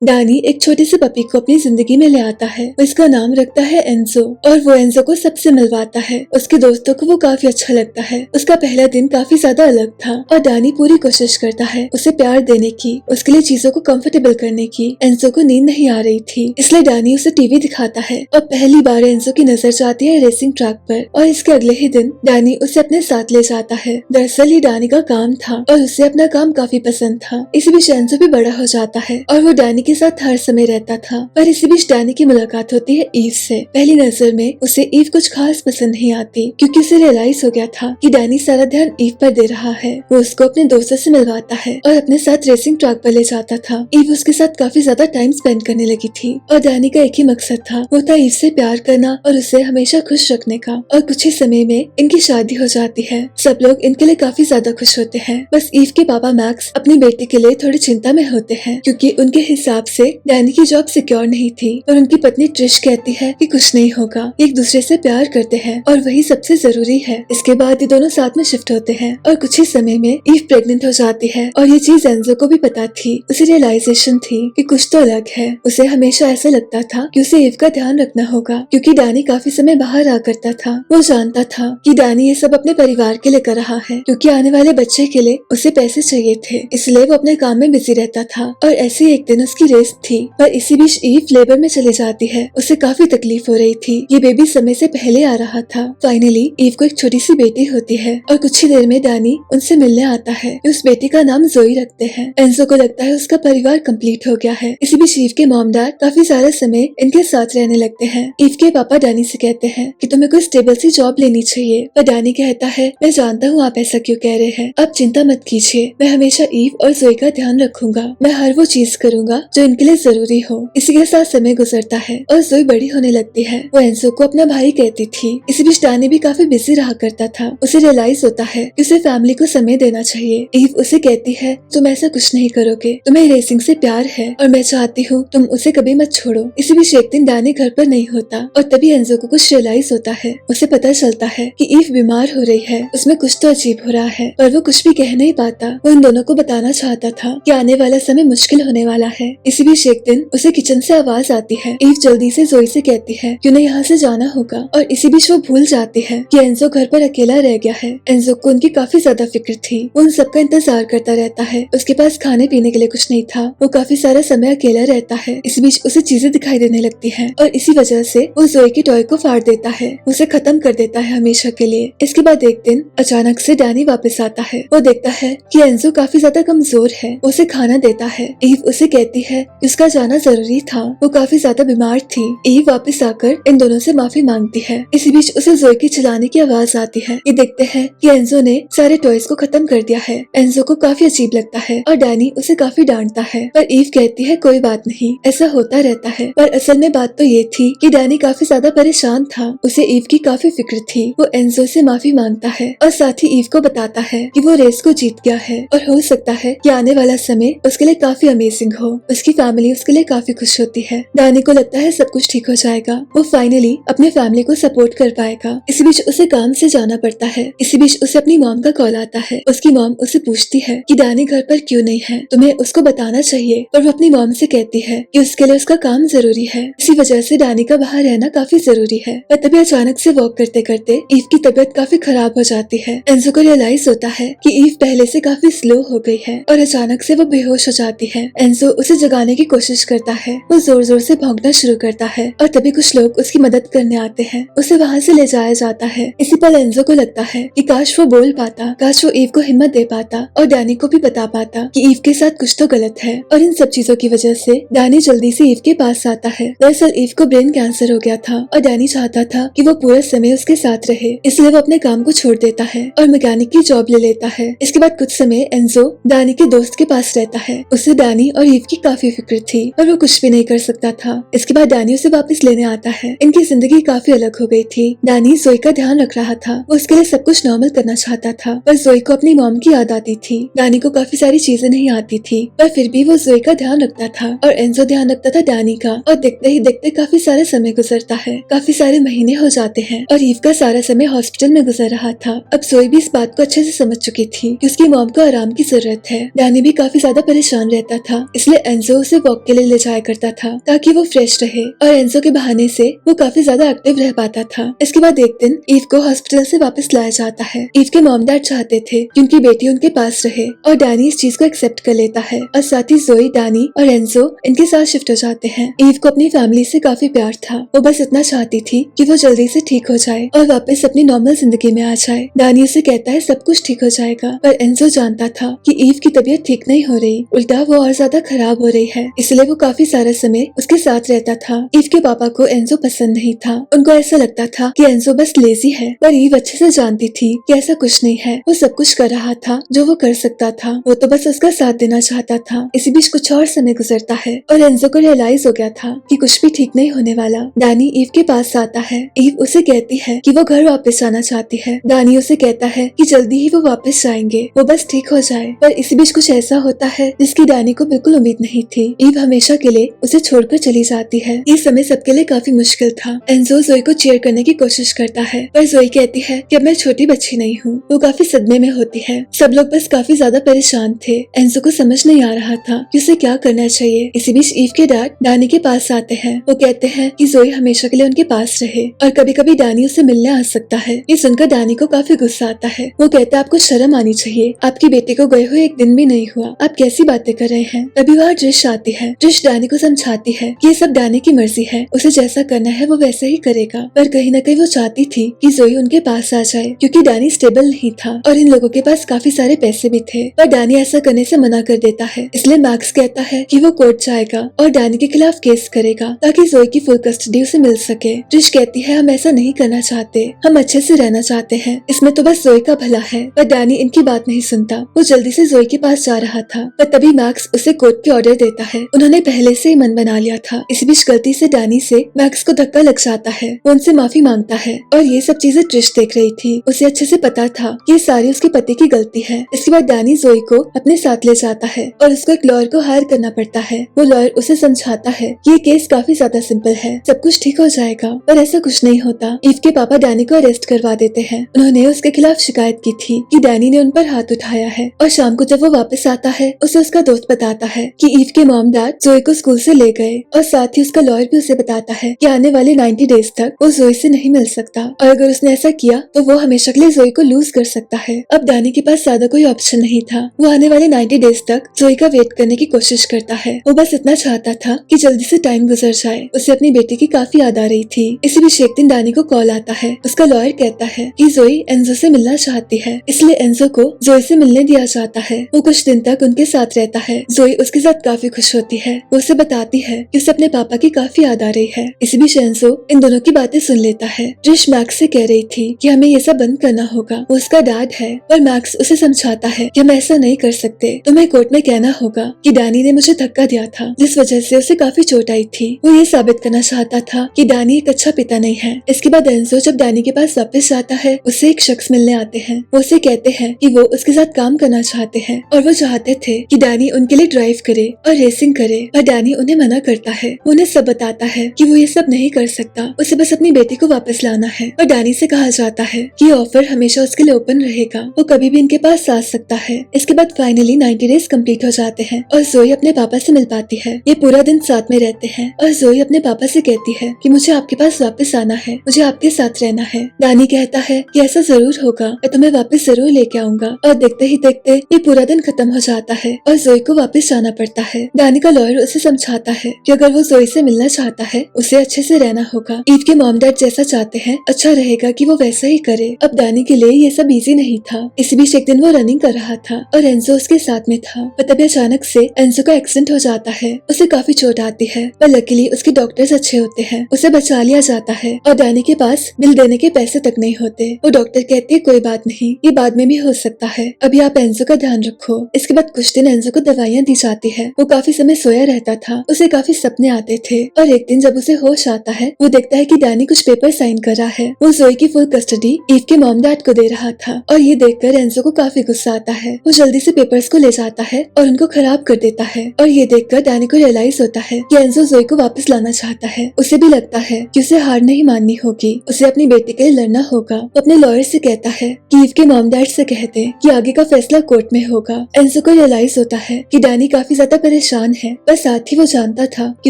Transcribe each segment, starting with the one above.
डानी एक छोटे से पपी को अपनी जिंदगी में ले आता है। वो इसका नाम रखता है एंजो और वो एंजो को सबसे मिलवाता है। उसके दोस्तों को वो काफी अच्छा लगता है। उसका पहला दिन काफी ज्यादा अलग था और डानी पूरी कोशिश करता है उसे प्यार देने की, उसके लिए चीजों को कंफर्टेबल करने की। एंजो को नींद नहीं आ रही थी, इसलिए डानी उसे टीवी दिखाता है और पहली बार एंजो की नजर जाती है रेसिंग ट्रैक पर और इसके अगले ही दिन डानी उसे अपने साथ ले जाता है। दरअसल ये डानी का काम था और उसे अपना काम काफी पसंद था। इसी बीच एंजो भी बड़ा हो जाता है और वो डानी के साथ हर समय रहता था। पर इसी बीच डानी की मुलाकात होती है ईव से। पहली नजर में उसे ईव कुछ खास पसंद नहीं आती क्योंकि उसे रियलाइज हो गया था कि डानी सारा ध्यान ईव पर दे रहा है। वो उसको अपने दोस्तों से मिलवाता है और अपने साथ रेसिंग ट्रैक पर ले जाता था। ईव उसके साथ काफी ज्यादा टाइम स्पेंड करने लगी थी और डानी का एक ही मकसद था, वो था ईव से प्यार करना और उसे हमेशा खुश रखने का। और कुछ ही समय में इनकी शादी हो जाती है। सब लोग इनके लिए काफी ज्यादा खुश होते हैं। बस ईव के पापा मैक्स अपनी बेटी के लिए थोड़ी चिंता में होते हैं क्योंकि उनके हिसाब से डानी की जॉब सिक्योर नहीं थी और उनकी पत्नी ट्रिश कहती है कि कुछ नहीं होगा, एक दूसरे से प्यार करते हैं और वही सबसे जरूरी है। इसके बाद ये दोनों साथ में शिफ्ट होते हैं और कुछ ही समय में ईव प्रेग्नेंट हो जाती है और ये चीज एंजो को भी पता थी। उसे रियलाइजेशन थी कि कुछ तो अलग है। उसे हमेशा ऐसा लगता था कि उसे ईव का ध्यान रखना होगा क्योंकि डानी काफी समय बाहर आ करता था। वो जानता था कि डानी ये सब अपने परिवार के लिए कर रहा है क्योंकि आने वाले बच्चे के लिए उसे पैसे चाहिए थे, इसलिए वो अपने काम में बिजी रहता था। और ऐसे एक दिन उसकी रेस थी पर इसी बीच ईव लेबर में चली जाती है। उसे काफी तकलीफ हो रही थी, ये बेबी समय से पहले आ रहा था। फाइनली ईव को एक छोटी सी बेटी होती है और कुछ ही देर में डानी उनसे मिलने आता है। उस बेटी का नाम जोई रखते हैं। एंजो को लगता है उसका परिवार कंप्लीट हो गया है। इसी बीच ईव के मॉम डैड काफी सारा समय इनके साथ रहने लगते हैं। ईव के पापा डानी से कहते हैं कि तुम्हें कोई स्टेबल सी जॉब लेनी चाहिए, पर डानी कहता है मैं जानता हूँ आप ऐसा क्यों कह रहे हैं, आप चिंता मत कीजिए, मैं हमेशा ईव और जोई का ध्यान रखूंगा, मैं हर वो चीज करूंगा जो इनके लिए जरूरी हो। इसी के साथ समय गुजरता है और जोई बड़ी होने लगती है। वो एंजो को अपना भाई कहती थी। इसी बीच डानी भी काफी बिजी रहा करता था। उसे रियलाइज होता है कि उसे फैमिली को समय देना चाहिए। ईव उसे कहती है तुम ऐसा कुछ नहीं करोगे, तुम्हें रेसिंग से प्यार है और मैं चाहती हूँ तुम उसे कभी मत छोड़ो। इसी बीच एक दिन डानी घर पर नहीं होता और तभी एंजो को कुछ रियलाइज होता है। उसे पता चलता है कि ईव बीमार हो रही है, उसमें कुछ तो अजीब हो रहा है पर वो कुछ भी कह नहीं पाता। वो इन दोनों को बताना चाहता था कि आने वाला समय मुश्किल होने वाला है। इसी बीच एक दिन उसे किचन से आवाज आती है। ईव जल्दी से जोई से कहती है कि उन्हें यहाँ से जाना होगा और इसी बीच वो भूल जाती है कि एंजो घर पर अकेला रह गया है। एंजो को उनकी काफी ज्यादा फिक्र थी। वो उन सबका इंतजार करता रहता है। उसके पास खाने पीने के लिए कुछ नहीं था। वो काफी सारा समय अकेला रहता है। इस बीच उसे चीजें दिखाई देने लगती है और इसी वजह से वो जोई के टॉय को फाड़ देता है, उसे खत्म कर देता है हमेशा के लिए। इसके बाद एक दिन अचानक से डानी वापस आता है। वो देखता है कि एंजो काफी ज्यादा कमजोर है। उसे खाना देता है। ईव उसे कहती है कि उसका जाना जरूरी था, वो काफी ज्यादा बीमार थी। ईव वापस आकर इन दोनों से माफी मांगती है। इसी बीच उसे जोई के चिल्लाने की आवाज आती है। ये देखते हैं कि एंजो ने सारे टॉयज को खत्म कर दिया है। एंजो को काफी अजीब लगता है और डानी उसे काफी डांटता है, पर ईव कहती है कोई बात नहीं, ऐसा होता रहता है। पर असल में बात तो ये थी कि डानी काफी ज्यादा परेशान था। उसे ईव की काफी फिक्र थी। वो एंजो से माफी मांगता है और साथ ही ईव को बताता है कि वो रेस को जीत गया है और हो सकता है कि आने वाला समय उसके लिए काफी अमेजिंग हो। उसकी फैमिली उसके लिए काफी खुश होती है। डानी को लगता है सब कुछ ठीक हो जाएगा, वो फाइनली अपने फैमिली को सपोर्ट कर पाएगा। इसी बीच उसे काम से जाना पड़ता है। इसी बीच उसे अपनी मॉम का कॉल आता है। उसकी मॉम उसे पूछती है कि डानी घर पर क्यों नहीं है, तुम्हें उसको बताना चाहिए। पर वो अपनी मॉम से कहती है कि उसके लिए उसका काम जरूरी है, इसी वजह से डानी का बाहर रहना काफी जरूरी है। पर तभी अचानक से वॉक करते करते ईव की तबीयत काफी खराब हो जाती है। एंजो को रियलाइज होता है कि ईव पहले से काफी स्लो हो गई है और अचानक से वो बेहोश हो जाती है। एंजो उसे जगाने की कोशिश करता है। वो जोर जोर से भौंकना शुरू करता है और तभी कुछ लोग उसकी मदद करने आते हैं। उसे वहाँ से ले जाया जाता है। इसी पल एंजो को लगता है कि काश वो बोल पाता, काश वो ईव को हिम्मत दे पाता और डानी को भी बता पाता कि ईव के साथ कुछ तो गलत है। और इन सब चीजों की वजह से डानी जल्दी से ईव के पास आता है। दरअसल ईव को ब्रेन कैंसर हो गया था और डानी चाहता था कि वो पूरा समय उसके साथ रहे, इसलिए वो अपने काम को छोड़ देता है और मैकेनिक की जॉब ले लेता है। इसके बाद कुछ समय एंजो डानी के दोस्त के पास रहता है। उसे डानी और ईव की काफी फिक्र थी और वो कुछ भी नहीं कर सकता था। इसके बाद डानी उसे वापस लेने आता है। इनकी जिंदगी काफी अलग हो गई थी। डानी जोई का ध्यान रख रहा था, वो उसके लिए सब कुछ नॉर्मल करना चाहता था, पर जोई को अपनी मॉम की याद आती थी। डानी को काफी सारी चीजें नहीं आती थी, पर फिर भी वो जोई का ध्यान रखता था और एंजो ध्यान रखता था डानी का। और देखते ही देखते काफी सारे समय गुजरता है, काफी सारे महीने हो जाते हैं और ईव का सारा समय हॉस्पिटल में गुजर रहा था। अब जोई भी इस बात को अच्छे से समझ चुकी थी कि उसकी मॉम को आराम की जरूरत है। डानी भी काफी ज्यादा परेशान रहता था, इसलिए एंजो एंजो उसे वॉक के लिए ले जाया करता था ताकि वो फ्रेश रहे, और एंजो के बहाने से वो काफी ज्यादा एक्टिव रह पाता था। इसके बाद एक दिन ईव को हॉस्पिटल से वापस लाया जाता है। ईव के मॉम डैड चाहते थे कि उनकी बेटी उनके पास रहे, और डैनी इस चीज को एक्सेप्ट कर लेता है, और साथ ही जोई, डैनी और एंजो इनके साथ शिफ्ट हो जाते हैं। ईव को अपनी फैमिली से काफी प्यार था, वो बस इतना चाहती थी कि वो जल्दी से ठीक हो जाए और वापस अपनी नॉर्मल जिंदगी में आ जाए। डैनी उसे कहता है सब कुछ ठीक हो जाएगा, पर एंजो जानता था कि ईव की तबीयत ठीक नहीं हो रही, उल्टा वो और ज्यादा खराब हो रही है, इसलिए वो काफी सारा समय उसके साथ रहता था। ईव के पापा को एंजो पसंद नहीं था, उनको ऐसा लगता था कि एंजो बस लेजी है, पर ईव अच्छे से जानती थी कि ऐसा कुछ नहीं है। वो सब कुछ कर रहा था जो वो कर सकता था, वो तो बस उसका साथ देना चाहता था। इसी बीच कुछ और समय गुजरता है और एंजो को रियलाइज हो गया था कि कुछ भी ठीक नहीं होने वाला। डैनी ईव के पास आता है। ईव उसे कहती है कि वो घर वापस जाना चाहती है। डैनी उसे कहता है कि जल्दी ही वो वापस जाएंगे, वो बस ठीक हो जाए। पर इसी बीच कुछ ऐसा होता है जिसकी डैनी को बिल्कुल उम्मीद नहीं थी। ईव हमेशा के लिए उसे छोड़कर चली जाती है। ये समय सबके लिए काफी मुश्किल था। एंजो जोई को चेयर करने की कोशिश करता है, पर जोई कहती है कि अब मैं छोटी बच्ची नहीं हूँ। वो काफी सदमे में होती है। सब लोग बस काफी ज्यादा परेशान थे। एंजो को समझ नहीं आ रहा था कि उसे क्या करना चाहिए। इसी बीच ईव के डैड डैनी के पास आते हैं। वो कहते हैं कि जोई हमेशा के लिए उनके पास रहे, और कभी कभी डैनी उसे मिलने आ सकता है। ये सुनकर डैनी को काफी गुस्सा आता है। वो कहता है आपको शर्म आनी चाहिए, आपकी बेटी को गए हुए एक दिन भी नहीं हुआ, आप कैसी बातें कर रहे हैं। तभी वहाँ ट्रिश आती है। ट्रिश डैनी को समझाती है कि ये सब डैनी की मर्जी है, उसे जैसा करना है वो वैसे ही करेगा। पर कहीं न कहीं वो चाहती थी कि जोई उनके पास आ जाए, क्योंकि डैनी स्टेबल नहीं था और इन लोगों के पास काफी सारे पैसे भी थे। पर डैनी ऐसा करने से मना कर देता है। इसलिए मैक्स कहता है कि वो कोर्ट जाएगा और डैनी के खिलाफ केस करेगा ताकि जोई की फुल कस्टडी उसे मिल सके। ट्रिश कहती है हम ऐसा नहीं करना चाहते, हम अच्छे से रहना चाहते हैं, इसमें तो बस जोई का भला है। पर डैनी इनकी बात नहीं सुनता। वो जल्दी से जोई के पास जा रहा था, पर तभी मैक्स उसे कोर्ट के ऑर्डर देता है। उन्होंने पहले से ही मन बना लिया था। इस बीच गलती से डैनी से मैक्स को धक्का लग जाता है। वो उनसे माफी मांगता है, और ये सब चीजें ट्रिश देख रही थी। उसे अच्छे से पता था कि ये सारी उसके पति की गलती है। इसके बाद डैनी जोई को अपने साथ ले जाता है और उसको एक लॉयर को हायर करना पड़ता है। वो लॉयर उसे समझाता है कि ये केस काफी ज्यादा सिंपल है, सब कुछ ठीक हो जाएगा। पर ऐसा कुछ नहीं होता। ईव के पापा डैनी को अरेस्ट करवा देते हैं। उन्होंने उसके खिलाफ शिकायत की थी कि डैनी ने उन पर हाथ उठाया है। और शाम को जब वो वापस आता है, उसे उसका दोस्त बताता है कि ईव के मॉम डैड जोई को स्कूल से ले गए, और साथ ही उसका लॉयर भी उसे बताता है कि आने वाले 90 डेज तक वो जोई से नहीं मिल सकता, और अगर उसने ऐसा किया तो वो हमेशा के लिए जोई को लूज कर सकता है। अब डैनी के पास ज्यादा कोई ऑप्शन नहीं था। वो आने वाले 90 डेज तक जोई का वेट करने की कोशिश करता है। वो बस इतना चाहता था कि जल्दी से टाइम गुजर जाए। उसे अपनी बेटी की काफी याद आ रही थी। इसी बीच एक दिन डैनी को कॉल आता है। उसका लॉयर कहता है कि जोई एंजो से मिलना चाहती है, इसलिए एंजो को जोई से मिलने दिया जाता है। वो कुछ दिन तक उनके साथ रहता है। जोई उसके साथ काफी खुश होती है। वो उसे बताती है कि उसे अपने पापा की काफी याद आ रही है। इसी बीच एंजो इन दोनों की बातें सुन लेता है। ट्रिश मैक्स से कह रही थी कि हमें ये सब बंद करना होगा, वो उसका डैड है। पर मैक्स उसे समझाता है कि हम ऐसा नहीं कर सकते, तुम्हें कोर्ट में कहना होगा कि डैनी ने मुझे धक्का दिया था, जिस वजह से उसे काफी चोट आई थी। वो ये साबित करना चाहता था कि डैनी एक अच्छा पिता नहीं है। इसके बाद एंजो जब डैनी के पास वापस जाता है, उससे एक शख्स मिलने आते हैं। वो उसे कहते हैं कि वो उसके साथ काम करना चाहते हैं, और वो चाहते थे कि डैनी उनके लिए ड्राइव करे और रेसिंग करे, पर डैनी उन्हें मना करता है। वो उन्हें सब बताता है कि वो ये सब नहीं कर सकता, उसे बस अपनी बेटी को वापस लाना है। और डैनी से कहा जाता है कि ये ऑफर हमेशा उसके लिए ओपन रहेगा, वो कभी भी इनके पास आ सकता है। इसके बाद फाइनली 90 डेज कंप्लीट हो जाते हैं और जोई अपने पापा से मिल पाती है। ये पूरा दिन साथ में रहते हैं, और जोई अपने पापा से कहती है कि मुझे आपके पास वापस आना है, मुझे आपके साथ रहना है। डैनी कहता है कि ऐसा जरूर होगा, मैं तुम्हें वापस जरूर लेके आऊंगा। और देखते ही देखते ये पूरा दिन खत्म हो जाता है और जोई को वापस जाना पड़ता है। डैनी का लॉयर उसे समझाता है कि अगर वो जोई से मिलना चाहता है, उसे अच्छे से रहना होगा। ईव के मॉम डैड जैसा चाहते हैं, अच्छा रहेगा कि वो वैसा ही करे। अब डैनी के लिए ये सब इजी नहीं था। इसी बीच एक दिन वो रनिंग कर रहा था और एंजो उसके साथ में था, पर तभी अचानक से एंजो का एक्सीडेंट हो जाता है। उसे काफी चोट आती है, पर लकीली उसके डॉक्टर्स अच्छे होते हैं, उसे बचा लिया जाता है। और डैनी के पास बिल देने के पैसे तक नहीं होते। वो डॉक्टर कहती है कोई बात नहीं, ये बाद में भी हो सकता है, अभी आप एंजो का ध्यान रखो। इसके बाद कुछ दिन एंजो को दवाइयाँ दी जाती है। वो काफी समय सोया रहता था, उसे काफी सपने आते थे, और एक दिन जब उसे होश आता है, वो देखता है कि डैनी कुछ पेपर साइन कर रहा है। वो जोई की फुल कस्टडी ईव के मॉम डैड को दे रहा था, और ये देखकर एंजो को काफी गुस्सा आता है। वो जल्दी से पेपर्स को ले जाता है और उनको खराब कर देता है, और ये देखकर डैनी को रियलाइज होता है कि एंजो जोई को वापस लाना चाहता है। उसे भी लगता है कि उसे हार नहीं माननी होगी, उसे अपनी बेटी के लिए लड़ना होगा। वो अपने लॉयर से कहता है कि ईव के मॉम डैड से कह दे कि आगे का फैसला कोर्ट में होगा। एंजो को रियलाइज होता है कि डैनी काफी ज्यादा परेशान है, पर साथ ही वो जानता था कि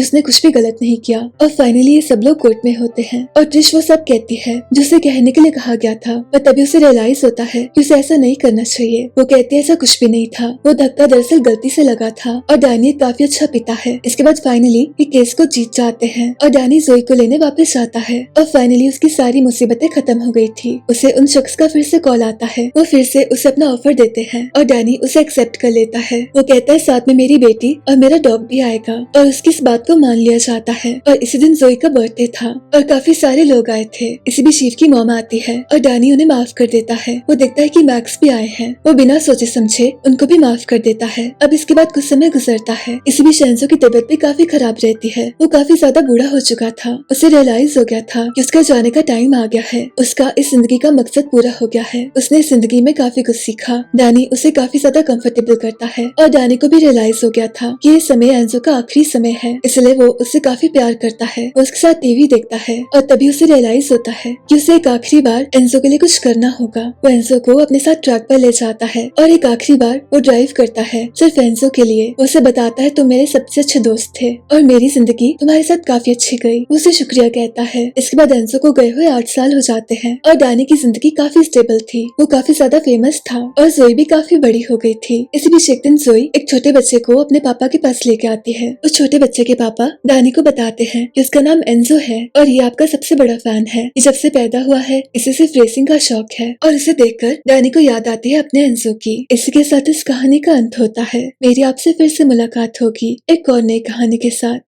उसने कुछ भी गलत नहीं किया। और फाइनली ये सब लोग कोर्ट में होते हैं और ट्रिश वो सब कहती है जो उसे कहने के लिए कहा गया था, पर तभी उसे रियलाइज होता है कि उसे ऐसा नहीं करना चाहिए। वो कहती है ऐसा कुछ भी नहीं था, वो धक्का दरअसल गलती से लगा था और डैनी काफी अच्छा पिता है। इसके बाद फाइनली ये केस को जीत जाते हैं और डैनी जोई को लेने वापस आता है और फाइनली उसकी सारी मुसीबतें खत्म हो गई थी। उसे उन शख्स का फिर से कॉल आता है, वो फिर से उसे अपना ऑफर देते हैं और डैनी उसे एक्सेप्ट कर लेता है। वो कहता है साथ में मेरी बेटी और मेरा डॉग भी आएगा और उसकी इस बात को मान लिया जाता है। और इसी दिन जोई का बर्थडे था और काफी सारे लोग आए थे। इसी बीच शिव की मॉम आती है और डैनी उन्हें माफ कर देता है। वो देखता है कि मैक्स भी आए हैं, वो बिना सोचे समझे उनको भी माफ कर देता है। अब इसके बाद कुछ समय गुजरता है। इसी बीच एंजो की तबीयत भी काफी खराब रहती है। वो काफी ज्यादा बूढ़ा हो चुका था। उसे रियलाइज हो गया था कि उसका जाने का टाइम आ गया है। उसका इस जिंदगी का मकसद पूरा हो गया है। उसने इस जिंदगी में काफी कुछ सीखा। डैनी उसे काफी ज्यादा कंफर्टेबल करता है और डैनी को भी रियलाइज हो गया था कि ये समय एंजो का आखिरी समय है, इसलिए वो उससे काफी प्यार करता है। वो उसके साथ टीवी देखता है और तभी उसे रियलाइज होता है कि उसे एक आखिरी बार एंजो के लिए कुछ करना होगा। वो एंजो को अपने साथ ट्रैक पर ले जाता है और एक आखिरी बार वो ड्राइव करता है सिर्फ एंजो के लिए। वो उसे बताता है तुम मेरे सबसे अच्छे दोस्त थे और मेरी जिंदगी तुम्हारे साथ काफी अच्छी गई। वो उसे शुक्रिया कहता है। इसके बाद एंजो को गए हुए 8 साल हो जाते हैं और डैनी की जिंदगी काफी स्टेबल थी। वो काफी ज्यादा फेमस था और जोई भी काफी बड़ी हो गई थी। इसी बीच एक दिन जोई एक छोटे बच्चे को अपने पापा के पास लेके आती है। उस छोटे बच्चे के पापा डैनी को बताते हैं कि उसका नाम एंजो है और ये आपका सबसे बड़ा फैन है। ये जब से पैदा हुआ है इसे सिर्फ रेसिंग का शौक है। और इसे देखकर डैनी को याद आती है अपने एंजो की। इसी के साथ इस कहानी का अंत होता है। मेरी आपसे फिर से मुलाकात होगी एक और नई कहानी के साथ।